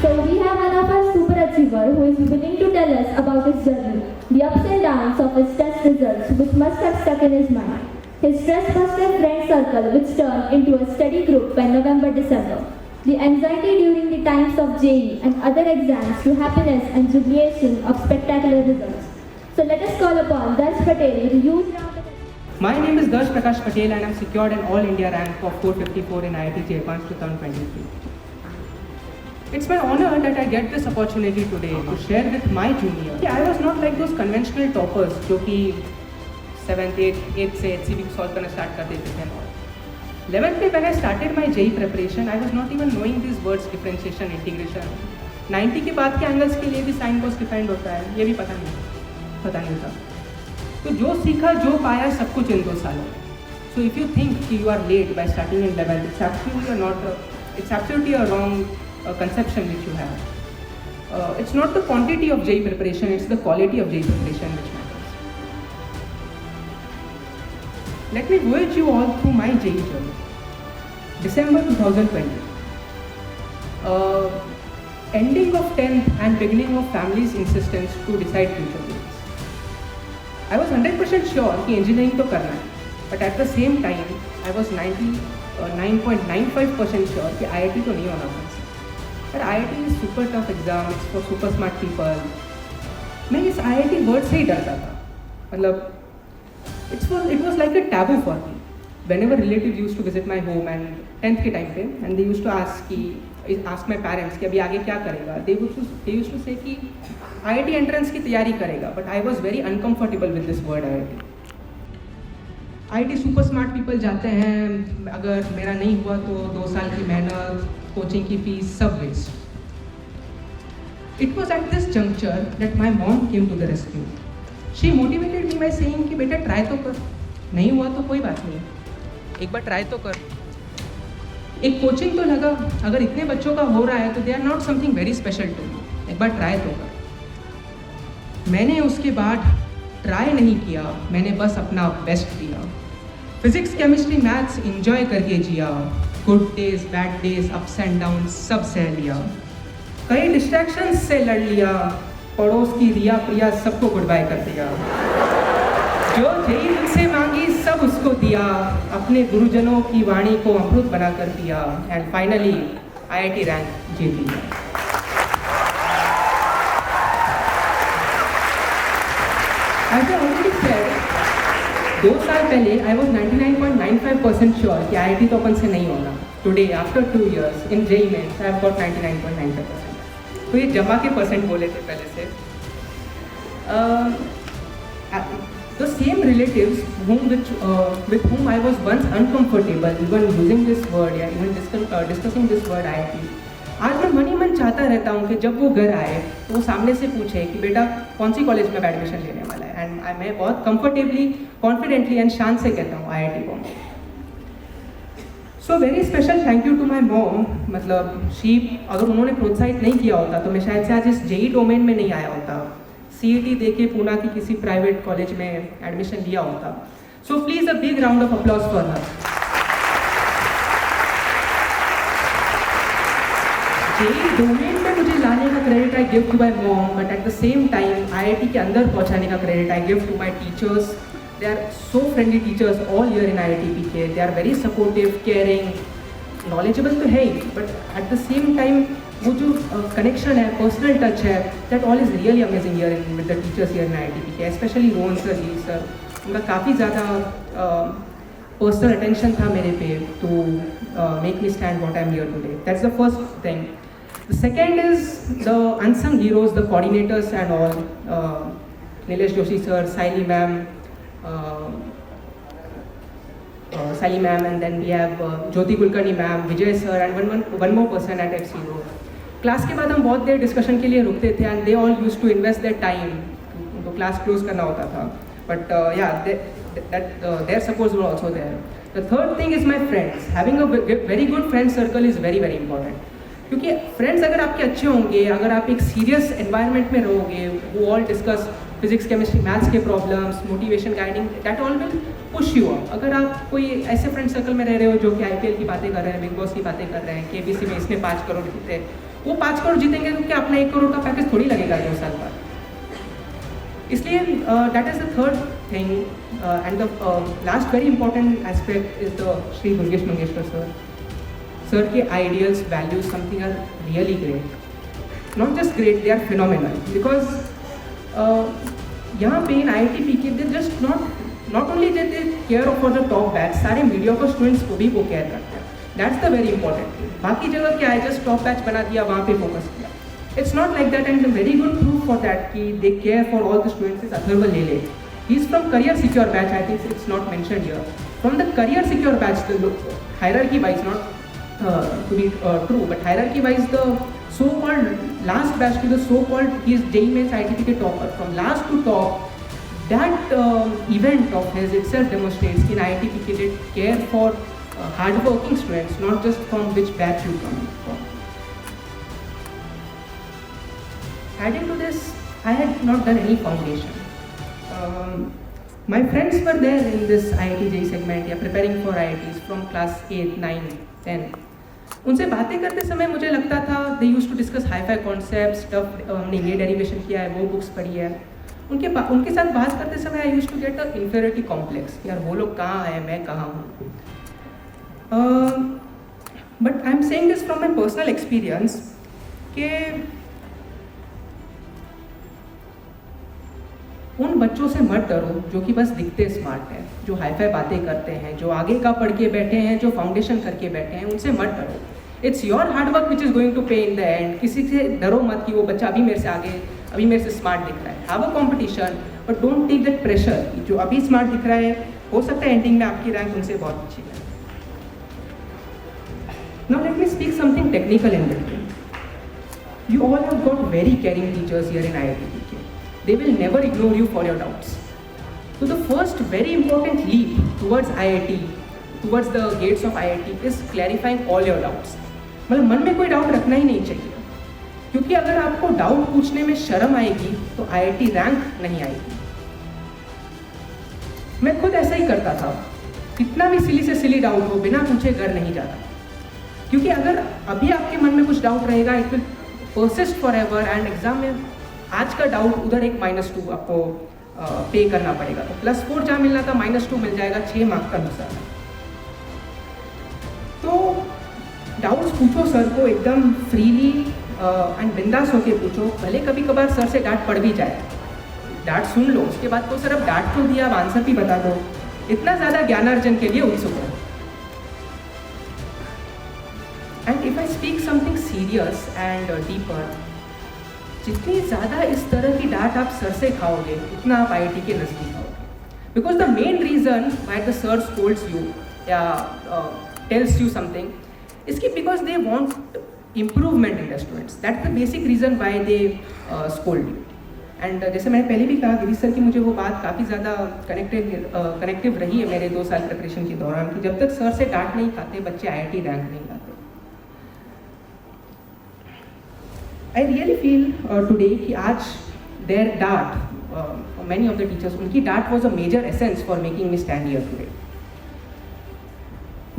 So we have one of our super achiever who is willing to tell us about his journey, the ups and downs of his test results which must have stuck in his mind, his stress-busted friend circle which turned into a steady group by November-December, the anxiety during the times of JEE and other exams to happiness and jubilation of spectacular results. So let us call upon Darsh Patel with a huge round of applause. My name is Darsh Prakash Patel and I am secured an All India rank of 454 in IIT Jayapans 2023. It's my honor that I get this opportunity today to share with my junior. I was not like those conventional toppers जो कि 7th, 8th से HCV solve करना start कर देते थे और 11th में when I started my JEE preparation, I was not even knowing these words differentiation, integration. 90 के बाद के angles के लिए भी sin cos defined होता है, ये भी पता नहीं था. तो जो सीखा जो पाया सब कुछ इन 2 सालों में. So if you think you are late by starting in 11th, it's absolutely a wrong conception which you have. It's not the quantity of JEE preparation, it's the quality of JEE preparation which matters. Let me voyage you all through my JEE journey. December 2020. Ending of 10th and beginning of family's insistence to decide future goals. I was 100% sure कि engineering तो करना है, but at the same time I was 99.95% sure कि IIT तो नहीं होना मुझसे. But IIT is super tough exam, it's for super smart people. मैं इस IIT word से ही डरता था. मतलब it was like a taboo for me. Whenever relatives used to visit my home and 10th के time पे, and they used to ask my parents कि अभी आगे क्या करेगा. They used to say कि IIT entrance की तैयारी करेगा. But I was very uncomfortable with this word IIT. IIT super smart people जाते हैं, अगर मेरा नहीं हुआ तो 2 साल की मेहनत, कोचिंग की फीस सब waste. It was at this juncture that my mom came to the rescue. She motivated me by saying कि बेटा ट्राई तो कर, नहीं हुआ तो कोई बात नहीं, एक बार ट्राई तो कर. एक कोचिंग तो लगा, अगर इतने बच्चों का हो रहा है तो they are not something very special to me, एक बार ट्राई तो कर. मैंने उसके बाद ट्राई नहीं किया, मैंने बस अपना बेस्ट दिया. फिजिक्स केमिस्ट्री मैथ्स इंजॉय करके जिया, good days bad days ups and down सब सह लिया. कई डिस्ट्रैक्शंस से लड़ लिया, पड़ोस की रिया प्रिया सबको गुड बाय कर दिया. जो जेई से मांगी सब उसको दिया, अपने गुरुजनों की वाणी को अमृत बना कर दिया. एंड फाइनली IIT रैंक जीत लिया. As I already said, 2 साल पहले I was 99.95% sure कि IIT तो अपन से नहीं होना. Today, after 2 years in JEE Mains, I have got 99.95%. तो ये जमा के परसेंट बोले थे पहले से. The same relatives with whom I was once uncomfortable, even using this word या even discussing this word IIT, आज मैं मन ही मन चाहता रहता हूँ कि जब वो घर आए तो वो सामने से पूछे कि बेटा कौन सी कॉलेज में एडमिशन लेने वाला है. एंड मैं बहुत कंफर्टेबली, कॉन्फिडेंटली एंड शान से कहता हूँ IIT Bombay. So very special thank you to my mom. मतलब अगर उन्होंने प्रोत्साहित नहीं किया होता तो मैं शायद से आज इस JEE डोमेन में नहीं आया होता. CET दे के पूना की किसी प्राइवेट कॉलेज में एडमिशन लिया होता. So please a big round of applause for her. JEE domain में मुझे लाने का credit I give to my mom, but at the same time IIT के अंदर पहुंचाने का credit I give to my teachers. They are so friendly teachers all year in IIT PK. They are very supportive, caring, knowledgeable तो है ही, but at the same time वो जो connection है, personal touch है, that all is really amazing here with the teachers here in IIT PK, especially Rohan sir, ji sir. उनका काफ़ी ज़्यादा personal attention था मेरे पे to make me stand what I am here today. That's the first thing. The second is the unsung heroes, the coordinators and all. Nilesh Joshi sir, Saili ma'am. Sally ma'am, and then we have Jyoti Kulkarni ma'am, Vijay sir, and one more person at FCO. Class के बाद हम बहुत देर discussion के लिए रुकते थे and they all used to invest their time. उनको class close करना होता था. But their supports were also there. The third thing is my friends. Having a very good friend circle is very very important. क्योंकि friends अगर आपके अच्छे होंगे, अगर आप एक सीरियस एनवायरनमेंट में रहोगे, वो all discuss physics chemistry maths के problems, motivation guiding, that all will push you up. अगर आप कोई ऐसे फ्रेंड सर्कल में रह रहे हो जो कि IPL की बातें कर रहे हैं, बिग बॉस की बातें कर रहे हैं, KBC में इसने 5 करोड़ जीते, वो 5 करोड़ जीतेंगे तो क्या अपना 1 करोड़ का पैकेज थोड़ी लगेगा 2 साल बाद। इसलिए that is the third thing and the last very important aspect is the Shri Mangesh Mangeshkar sir के ideals values something are really great, not just great, they are phenomenal. Because यहाँ पे in IIT-PK they just not only they care for the top batch, सारे mediocre students को भी वो care करते हैं। That's the very important thing. बाकी जगह क्या है, जस्ट टॉप बैच बना दिया, वहाँ पे फोकस किया। It's not like that, and the very good proof for that कि they care for all the students is Atharva Lele. He's from career secure batch. I think it's not mentioned here. From the career secure batch, the hierarchy wise, not to be true, but hierarchy wise, the so-called last batch to the so-called he is JEE Mains IIT-PK topper. From last to top, that event of his itself demonstrates कि IIT-PK did care for hard-working students, not just from which batch you come from. Adding to this, I had not done any foundation. My friends were there in this IIT JEE segment या preparing for IITs from class 8, 9, 10. उनसे बातें करते समय मुझे लगता था they used to discuss hi-fi concepts, stuff, हमने ये derivation किया है, वो books पढ़ी है। उनके साथ बात करते समय I used to get a inferiority complex, यार वो लोग कहाँ हैं, मैं कहाँ हूँ। But I'm saying this from my personal experience कि उन बच्चों से मत डरो जो कि बस दिखते स्मार्ट हैं, जो हाई-फाई बातें करते हैं, जो आगे का पढ़ के बैठे हैं, जो फाउंडेशन करके बैठे हैं, उनसे मत डरो। It's your hard work which is going to pay in the end. किसी से डरो मत कि वो बच्चा अभी मेरे से आगे, अभी मेरे से स्मार्ट दिख रहा है। Have a competition, but don't take that pressure. जो अभी स्मार्ट दिख रहा है, हो सकता है एंडिंग में आपकी रैंक उनसे बहुत अच्छी है। Now let me speak something technical in between. You all have got very caring teachers here in IIT-PK. They will never ignore you for your doubts. So the first very important leap towards IIT, towards the gates of IIT is clarifying all your doubts. मतलब मन में कोई doubt रखना ही नहीं चाहिए, क्योंकि अगर आपको डाउट पूछने में शर्म आएगी तो IIT रैंक नहीं आएगी। मैं खुद ऐसा ही करता था, कितना भी सिली से सिली डाउट हो, बिना पूछे घर नहीं जाता, क्योंकि अगर अभी आपके मन में कुछ डाउट रहेगा it will persist for ever and exam में आज का डाउट उधर एक -2 आपको पे करना पड़ेगा। तो +4 जहाँ मिलना था -2 मिल जाएगा, 6 मार्क का नुकसान है। तो डाउट्स पूछो सर को एकदम फ्रीली एंड बिंदास होके पूछो। भले कभी कभार सर से डांट पड़ भी जाए, डांट सुन लो, उसके बाद तो सर अब डांट क्यों दिया, अब आंसर भी बता दो। इतना ज़्यादा ज्ञानार्जन के लिए उत्सुक हो। And if I speak something serious and deeper, जितनी ज़्यादा इस तरह की डांट आप सर से खाओगे उतना आप IIT के नज़दीक आओगे। Because the main reason why the sir scolds you या tells you something is because they want improvement in the students. That's the basic reason why they scold you. And जैसे मैंने पहले भी कहा गिरीश सर की मुझे वो बात काफ़ी ज़्यादा कनेक्टिव रही है मेरे 2 साल प्रिपरेशन के दौरान कि जब तक सर से डांट नहीं खाते बच्चे IIT रैंक नहीं लाते। I really feel today कि आज their डांट many of the teachers, उनकी डांट was a major essence for making me stand here today.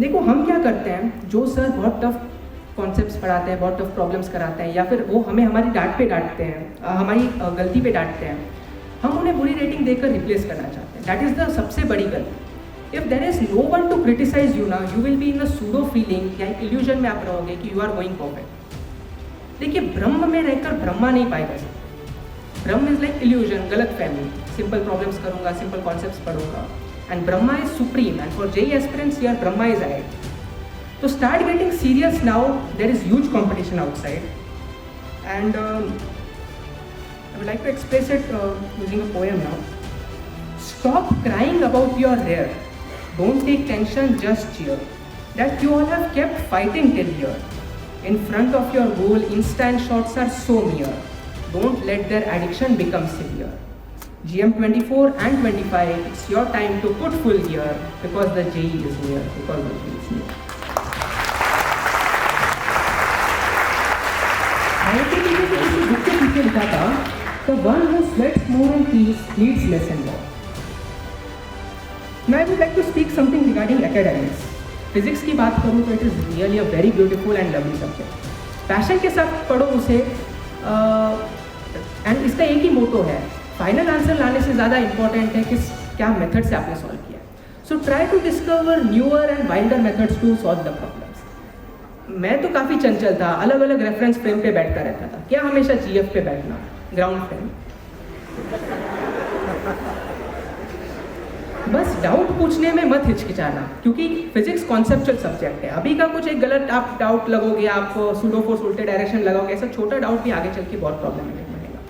देखो हम क्या करते हैं, जो सर बहुत टफ कॉन्सेप्ट्स पढ़ाते हैं, बहुत टफ प्रॉब्लम्स कराते हैं, या फिर वो हमें हमारी डांट पे डांटते हैं, हमारी गलती पे डांटते हैं, हम उन्हें बुरी रेटिंग देकर रिप्लेस करना चाहते हैं। दैट इज़ द सबसे बड़ी गलती। If there is no one to criticise you ना, you will be in the pseudo feeling या इल्यूजन में आप रहोगे कि यू आर गोइंग परफेक्ट। देखिए ब्रह्म में रहकर ब्रह्मा नहीं पाएगा sir. Brahma is like illusion, गलत फहमी। सिंपल प्रॉब्लम्स करूँगा, सिंपल कॉन्सेप्ट्स पढ़ूंगा, and Brahma is supreme, and for JEE aspirants here Brahma is IIT. So start getting serious now. There is huge competition outside, and I would like to express it using a poem now. Stop crying about your rear. Don't take tension, just cheer. That you all have kept fighting till here. In front of your goal, instant shots are so near. Don't let their addiction become severe. GM 24 and 25, it's your time to put full gear because the JEE is near. Because the JEE is near. IIT-PK के किसी book के पीछे लिखा था, the one who sweats more in peace needs less in war. Now I would like to speak something regarding academics. Physics की बात करूँ तो it is really a very beautiful and lovely subject. Passion के साथ पढ़ो उसे, and इसका एक ही मोटो है, फाइनल आंसर लाने से ज़्यादा इंपॉर्टेंट है कि क्या मेथड से आपने सॉल्व किया। So try to discover newer and wilder methods to solve the problems. मैं तो काफ़ी चंचल था, अलग अलग रेफरेंस फ्रेम पे बैठता रहता था, क्या हमेशा GF पे बैठना, ग्राउंड फ्रेम। बस डाउट पूछने में मत हिचकिचाना, क्योंकि फिजिक्स कॉन्सेप्चुअल सब्जेक्ट है। अभी का कुछ एक गलत आप डाउट लगोगे, आप सूडो फोर्स उल्टे डायरेक्शन लगाओगे, ऐसा छोटा डाउट भी आगे चल के बहुत प्रॉब्लमेटिक बनेगा।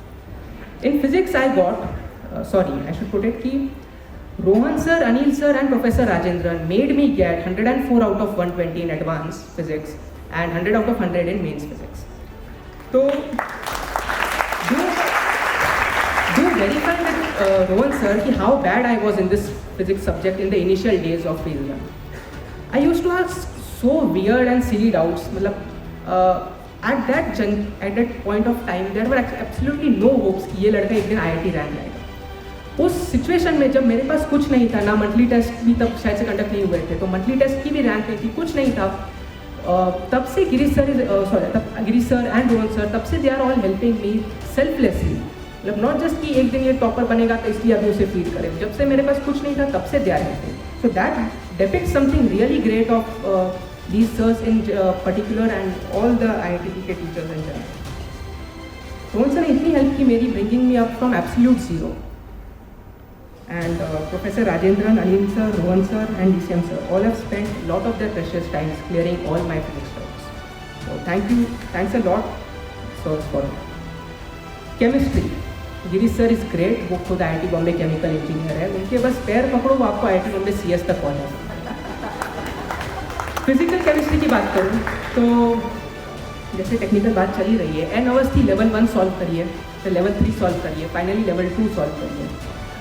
In physics I should put it कि Rohan sir, Anil sir and Professor Rajendran made me get 104 out of 120 in advanced physics and 100 out of 100 in mains physics. So, do verify with Rohan sir ki how bad I was in this physics subject in the initial days of phase 1. I used to ask so weird and silly doubts. At that point of time, there were absolutely no hopes कि ये लड़का एक दिन IIT rank लाएगा। उस situation में जब मेरे पास कुछ नहीं था, ना मंथली टेस्ट भी तब शायद से कंडक्ट नहीं हुए थे, तो मंथली टेस्ट की भी रैंक नहीं थी, कुछ नहीं था, तब से Girish sir and Rohan sir, तब से they are all helping me selflessly. मतलब नॉट जस्ट कि एक दिन ये टॉपर बनेगा तो इसलिए अभी उसे फीड करें, जब से मेरे पास कुछ नहीं था तब से they are helping. So that depicts something really great of these sirs in particular and all the IIT के teachers in general. Rohan sir ने इतनी हेल्प की मेरी, bringing me up from absolute zero. And Professor Rajendran, Anil sir, Rohan sir and DCM sir all have spent a lot of their precious times clearing all my physics doubts. So thanks a lot sirs for that. Chemistry, Girish sir is great, वो खुद IIT Bombay chemical engineer है, उनके बस पैर पकड़ो वो आपको IIT Bombay CS तक पहुँचा सकता है। फिजिकल केमिस्ट्री की बात करूँ तो जैसे टेक्निकल बात चली रही है, n आवर्स थी, लेवल 1 सॉल्व करिए, फिर लेवल 3 सॉल्व करिए, फाइनली लेवल 2 सॉल्व करिए।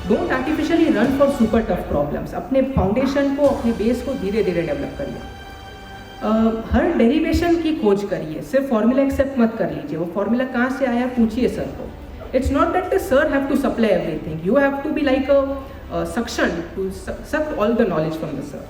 Don't artificially run for super tough problems, अपने फाउंडेशन को, अपने बेस को धीरे धीरे डेवलप करिए। हर डेरिवेशन की खोज करिए, सिर्फ फॉर्मूला एक्सेप्ट मत कर लीजिए, वो फॉर्मूला कहाँ से आया पूछिए सर को। It's not that the sir have to supply everything, you have to be like a suction to suck all the knowledge from the sir.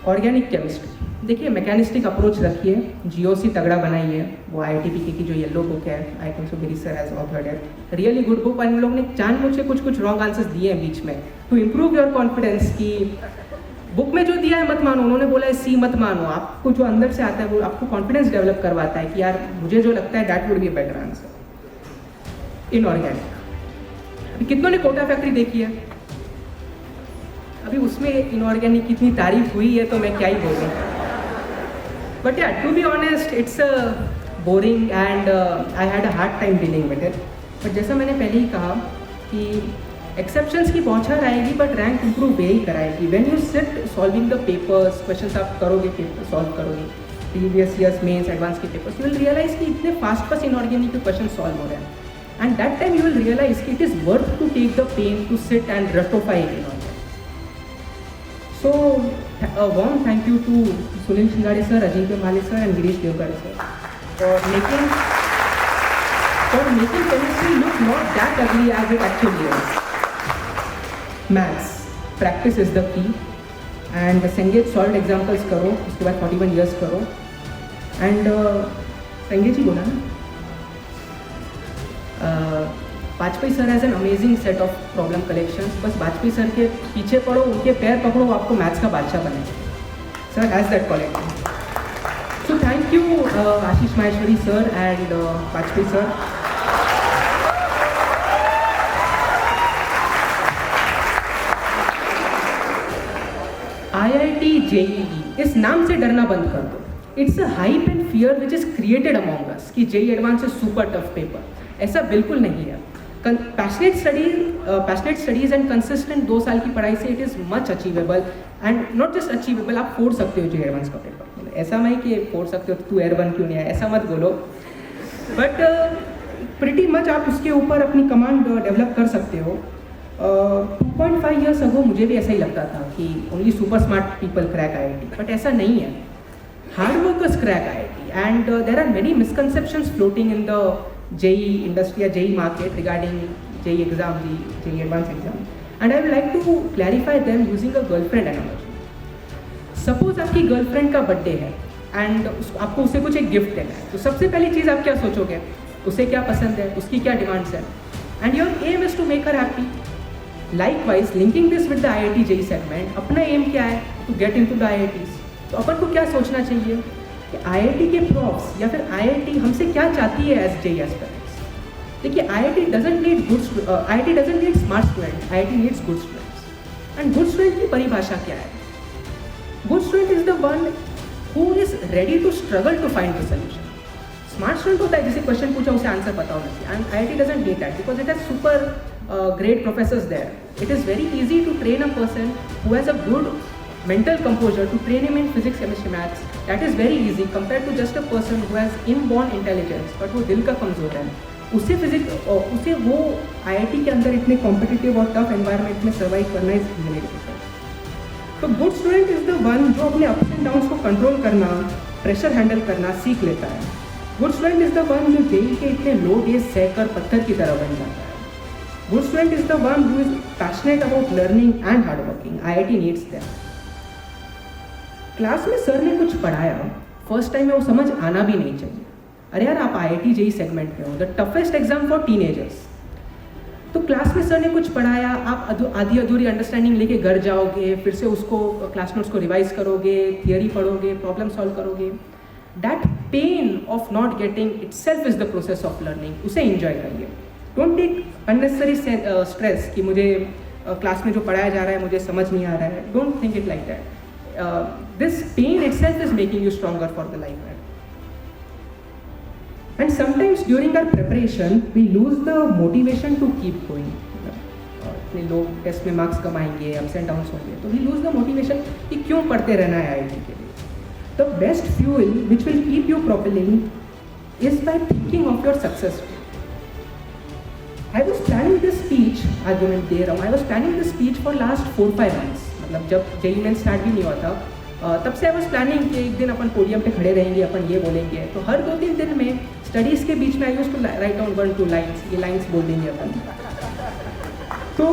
Organic chemistry, देखिए मैकेनिस्टिक अप्रोच रखिए, GOC तगड़ा बनाइए, वो IITPK की जो yellow book है, I think so Girish sir has authored it, really good book. इन लोगों ने जानबूझ के कुछ रॉन्ग आंसर्स दिए हैं बीच में टू इम्प्रूव योर कॉन्फिडेंस कि बुक में जो दिया है मत मानो, उन्होंने बोला है C मत मानो, आपको जो अंदर से आता है वो आपको कॉन्फिडेंस डेवलप करवाता है कि यार मुझे जो लगता है that would be better answer. Inorganic, कितनों ने कोटा फैक्ट्री देखी है? अभी उसमें इनऑर्गेनिक की इतनी तारीफ हुई है तो मैं क्या ही बोलूँ, but yeah to be honest it's boring and I had a hard time dealing with it. But जैसा मैंने पहले ही कहा कि एक्सेप्शंस की बौछार आएगी बट रैंक इंप्रूव यही कराएगी। When you sit solving the papers, questions आप करोगे, पेपर सॉल्व करोगे, प्रीवियस ईयर्स मेंस एडवांस के पेपर्स, यू विल रियलाइज कि इतने फास्ट इनऑर्गेनिक के क्वेश्चन सॉल्व हो रहे हैं, and that time you will realise कि it is worth to take the pain to sit and रटोफाई inorganic. So, a warm thank you to Sunil Shingade sir, Ajinkya Mali sir and Girish Devkar sir for making chemistry look not that ugly as it actually is. Maths, practice is the key and Sangeet solved examples करो, उसके बाद 41 years करो and संगीत जी बोला ना, Vajpayee sir has an amazing set of problem collections, बस Vajpayee sir के पीछे पढ़ो, उनके पैर पकड़ो, आपको मैथ्स का बादशाह बनेगा। Sir has that quality. So thank you Ashish Maheshwari sir and Vajpayee sir. IIT JEE, इस नाम से डरना बंद कर दो। It's a hype and fear which is created among us कि JEE advance is super tough paper, ऐसा बिल्कुल नहीं है। पैशनेट स्टडीज एंड कंसिस्टेंट 2 साल की पढ़ाई से it is much achievable and not just achievable, आप फोड़ सकते हो JEE एडवांस का पेपर। ऐसा नहीं कि फोड़ सकते हो तू एयर 1 क्यों नहीं है, ऐसा मत बोलो, बट प्रिटी मच आप उसके ऊपर अपनी कमांड डेवलप कर सकते हो। 2.5 years ago मुझे भी ऐसा ही लगता था कि only super smart people crack IIT, but ऐसा नहीं है, hard workers crack IIT and there are many misconceptions floating in the JEE industry or JEE market regarding JEE exam, JEE advanced exam, and I would like to clarify them using a girlfriend analogy. Suppose आपकी girlfriend का birthday है and आपको उसे कुछ एक gift देना है, तो सबसे पहली चीज़ आप क्या सोचोगे, उसे क्या पसंद है, उसकी क्या डिमांड्स है, and your aim is to make her happy. Likewise linking this with the IIT JEE segment, अपना एम क्या है, to get into the IITs. तो अपन को क्या सोचना चाहिए कि IIT के प्रॉफ्स या फिर IIT हमसे क्या चाहती है एज JEE एस्पिरेंट्स. देखिए IIT doesn't need smart student, IIT needs good students. And good student की परिभाषा क्या है? Good student is the one who is ready to struggle to find the solution. Smart student होता है जिसे question पूछा उसे आंसर पता होना चाहिए, and IIT doesn't need that because it has super great professors there. It is very easy to train a person who has a good mental composure, to train him in physics, chemistry, maths. That is very easy compared to just a person who has inborn intelligence but वो दिल का कमज़ोर है. उसे वो IIT के अंदर इतने कॉम्पिटिटिव और टफ एनवायरनमेंट में सर्वाइव करना इज रियली डिफिकल्ट. तो good student is the one जो अपने अप्स एंड डाउन्स को कंट्रोल करना, प्रेशर हैंडल करना सीख लेता है. Good student is the one जो जेई के इतने लो डेज सहकर पत्थर की तरह बन जाता है. Good student is the one who is passionate about learning and hard working. IIT needs them. Class में सर ने कुछ पढ़ाया, फर्स्ट टाइम में वो समझ आना भी नहीं चाहिए. अरे यार आप IIT JEE सेगमेंट में हो, the toughest exam for teenagers. तो क्लास में सर ने कुछ पढ़ाया, आप आधी अधूरी अंडरस्टैंडिंग लेके घर जाओगे, फिर से उसको क्लास नोट्स को रिवाइज करोगे, थियरी पढ़ोगे, प्रॉब्लम सॉल्व करोगे. That pain of not getting it self is the process of learning. उसे इंजॉय करिए. डोंट टेक अननेसेसरी स्ट्रेस कि मुझे क्लास में जो पढ़ाया जा रहा है मुझे समझ नहीं आ रहा है. Don't think it like that. This pain itself is making you stronger for the life. And sometimes during our preparation we lose the motivation to keep going. इतने लोग टेस्ट में मार्क्स कमाएंगे, अप्स एंड डाउन्स होंगे, तो we lose the motivation कि क्यों पढ़ते रहना है IIT के लिए. The best fuel which will keep you propelling is by thinking of your success. I was planning this speech, argument दे रहा हूँ, I was planning this speech for last 4-5 months. मतलब जब JEE मेन स्टार्ट भी नहीं हुआ था तब से I was planning कि एक दिन अपन पोडियम पे खड़े रहेंगे, अपन ये बोलेंगे. तो हर 2-3 दिन में स्टडीज़ के बीच में I used to write down 1-2 lines, ये लाइन्स बोल देंगे अपन. तो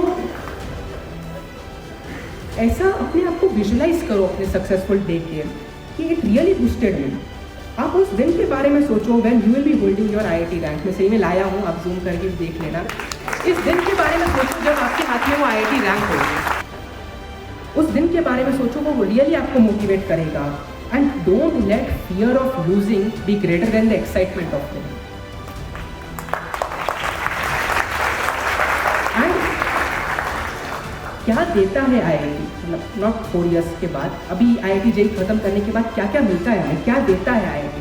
ऐसा अपने आप को विजुलाइज करो अपने सक्सेसफुल डे के कि इट रियली बूस्टेड मी. आप उस दिन के बारे में सोचो when you will be holding your IIT rank. मैं सही में लाया हूँ, आप जूम करके देख लेना. इस दिन के बारे में सोचो जब आपके हाथ में वो IIT रैंक होगी. उस दिन के बारे में सोचो, वो रियली आपको मोटिवेट करेगा. And don't let fear of losing be greater than the excitement of winning. And क्या देता है IIT, मतलब नॉट 4 years के बाद, अभी IIT JEE खत्म करने के बाद क्या क्या मिलता है हमें, क्या देता है IIT.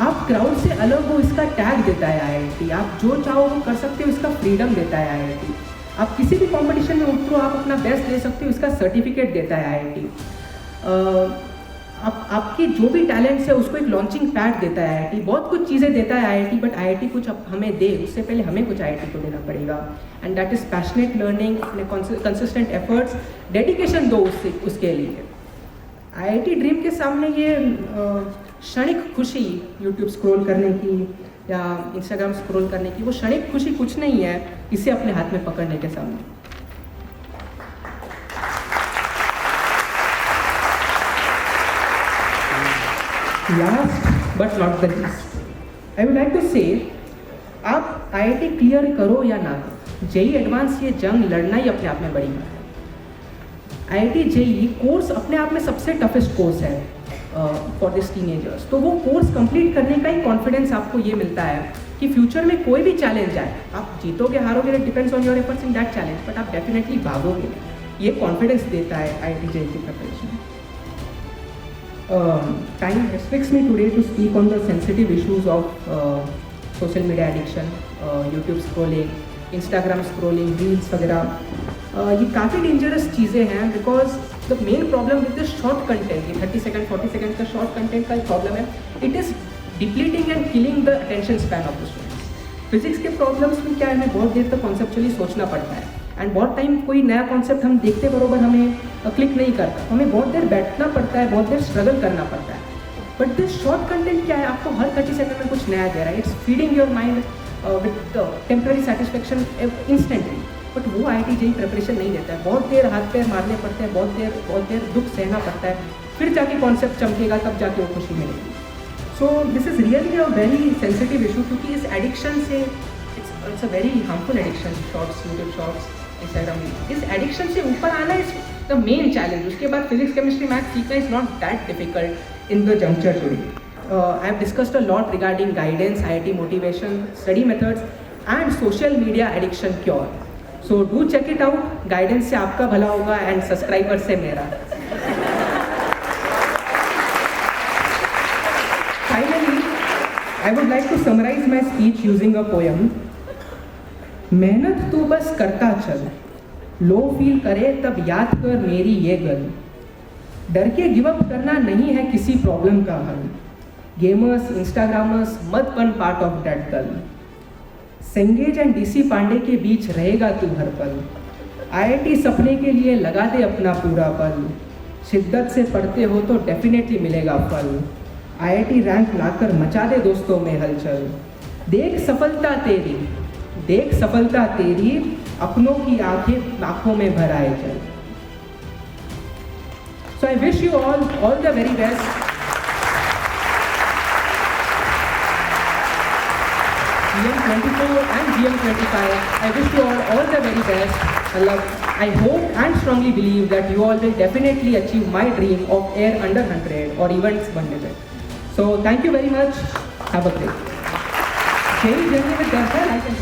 आप क्राउड से अलग हो इसका टैग देता है IIT. आप जो चाहो वो कर सकते हो इसका फ्रीडम देता है IIT. आप किसी भी कंपटीशन में उतरो, आप अपना बेस्ट दे सकते हो इसका सर्टिफिकेट देता है IIT. आपकी जो भी टैलेंट्स है उसको एक लॉन्चिंग पैड देता है IIT. बहुत कुछ चीज़ें देता है IIT, बट IIT कुछ हमें दे उससे पहले हमें कुछ IIT को देना पड़ेगा. And that is passionate learning, अपने कंसिस्टेंट एफर्ट्स, डेडिकेशन दो उसके लिए. IIT ड्रीम के सामने ये क्षणिक खुशी यूट्यूब स्क्रॉल करने की या इंस्टाग्राम स्क्रॉल करने की, वो क्षणिक खुशी कुछ नहीं है इसे अपने हाथ में पकड़ने के सामने. Last but not the least, I would like to say, आप IIT क्लियर करो या ना करो, JEE एडवांस ये जंग लड़ना ही अपने आप में बड़ी बात है. IIT JEE कोर्स अपने आप में सबसे टफेस्ट कोर्स है फॉर दिस टीनेजर्स. तो वो कोर्स कंप्लीट करने का ही कॉन्फिडेंस आपको ये मिलता है कि फ्यूचर में कोई भी चैलेंज आए, आप जीतोगे हारोगे, it depends on your efforts in that challenge, but आप डेफिनेटली भागोगे. ये कॉन्फिडेंस देता है IIT JEE की preparation. Time restricts me today to speak on the sensitive issues of social media addiction, YouTube scrolling, Instagram scrolling, reels वगैरह. ये काफ़ी dangerous चीज़ें हैं because the main problem with the short content, ये 30 second 40 second का short content का problem है. It is depleting and killing the attention span of the students. Physics के प्रॉब्लम्स में क्या है, हमें बहुत देर तक कॉन्सेप्चुअली सोचना पड़ता है. एंड बहुत टाइम कोई नया कॉन्सेप्ट हम देखते बरोबर हमें क्लिक नहीं करता, हमें बहुत देर बैठना पड़ता है, बहुत देर स्ट्रगल करना पड़ता है. बट दिस शॉर्ट कंटेंट क्या है, आपको हर 30 सेकंड में कुछ नया दे रहा है. It's feeding your mind with temporary satisfaction instantly. But वो IIT JEE प्रिपरेशन नहीं देता है. बहुत देर हाथ पैर मारने पड़ते हैं, बहुत देर दुख सहना पड़ता है, फिर जाके कॉन्सेप्ट चमकेगा, तब जाके वो खुशी मिलेगी. So this is really a very sensitive issue, क्योंकि इस एडिक्शन से it's a very harmful addiction, shorts, YouTube shorts, Instagram, इस एडिक्शन से ऊपर आना इज द मेन चैलेंज. उसके बाद फिजिक्स, केमिस्ट्री, मैथ सीखना is not that difficult in the juncture today. I have discussed a lot regarding guidance, IIT motivation, study methods and social media addiction cure. So do check it out. Guidance से आपका भला होगा and subscriber से मेरा. Finally, I would like to summarize my speech using a poem. मेहनत तू बस करता चल, लो फील करे तब याद कर मेरी ये गल. डर के गिव अप करना नहीं है किसी प्रॉब्लम का हल. गेमर्स, इंस्टाग्रामर्स मत बन पार्ट ऑफ दैट दल. सेंगेज एंड डीसी पांडे के बीच रहेगा तू हर पल. आईआईटी सपने के लिए लगा दे अपना पूरा पल. शिद्दत से पढ़ते हो तो डेफिनेटली मिलेगा फल. आईआईटी रैंक लाकर मचा दे दोस्तों में हलचल. देख सफलता तेरी, देख सफलता तेरी, अपनों की आंखें आंखों में भर आए चल. So I wish you all the very best. GM24 and GM25, I wish you all the very best. I hope and strongly believe that you all will definitely achieve my dream of air under 100 or even 100. So thank you very much. Have a great day. Journey with Darshil, I can